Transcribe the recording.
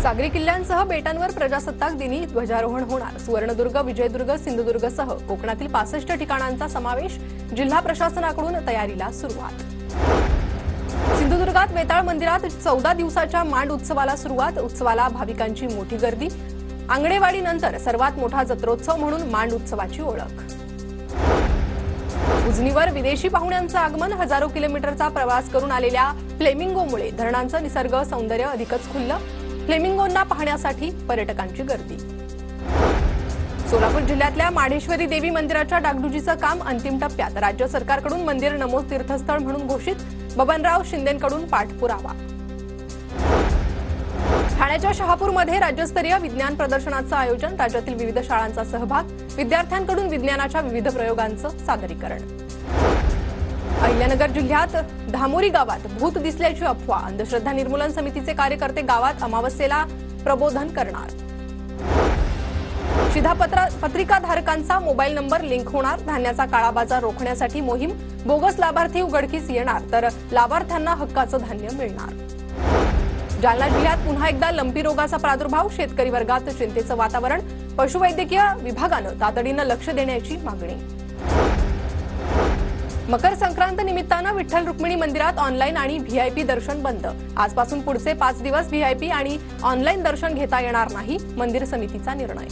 सागरी किल्ल्यांसह बेटांवर प्रजासत्ताक दिनी ध्वजारोहण होणार। सुवर्णदुर्ग, विजयदुर्ग, सिंधुदुर्गसह कोकणातील 65 ठिकाणांचा समावेश। जिल्हा प्रशासनाकडून तयारीला सुरुवात। सिंधुदुर्गात वेताळ मंदिरात 14 दिवसाच्या मांड उत्सवाला सुरुवात। उत्सवाला भाविकांची मोठी गर्दी। आंगणेवाडीनंतर सर्वात मोठा जत्रोत्सव म्हणून मांड उत्सवाची ओळख। उजनीवर विदेशी पाहुण्यांचं आगमन। हजारो किलोमीटरचा प्रवास करून आलेल्या फ्लेमिंगोमुळे धरणांचं निसर्ग सौंदर्य अधिकच खुललं। फ्लेमिंगोंना पाहण्यासाठी पर्यटकांची गर्दी। सोलापूर जिल्ह्यातल्या माढेश्वरी देवी मंदिराच्या डागडुजीचं काम अंतिम टप्प्यात। राज्य सरकारकडून मंदिर नमो तीर्थस्थळ म्हणून घोषित। बबनराव शिंदेंकडून पाठपुरावा। ठाण्याच्या शहापूरमध्ये राज्यस्तरीय विज्ञान प्रदर्शनाचं आयोजन। राज्यातील विविध शाळांचा सहभाग। विद्यार्थ्यांकडून विज्ञानाच्या विविध प्रयोगांचं सादरीकरण। अहिल्यानगर जिल्ह्यात धामोरी गावात भूत दिसल्याची अफवा। अंधश्रद्धा निर्मूलन समितीचे कार्यकर्ते गावात अमावस्येला प्रबोधन करणार। शिधापत्रिकाधारकांचा मोबाईल नंबर लिंक होणार। धान्याचा काळा बाजार रोखण्यासाठी मोहीम। बोगस लाभार्थी उघडकीस येणार तर लाभार्थ्यांना हक्काचं धान्य मिळणार। जालना जिल्ह्यात पुन्हा एकदा लंपी रोगाचा प्रादुर्भाव। शेतकरी वर्गात चिंतेचं वातावरण। पशुवैद्यकीय विभागानं तातडीनं लक्ष देण्याची मागणी। मकर संक्रांत निमित्तानं विठ्ठल रुक्मिणी मंदिरात ऑनलाईन आणि व्हीआयपी दर्शन बंद। आजपासून पुढचे 5 दिवस व्हीआयपी आणि ऑनलाईन दर्शन घेता येणार नाही। मंदिर समितीचा निर्णय।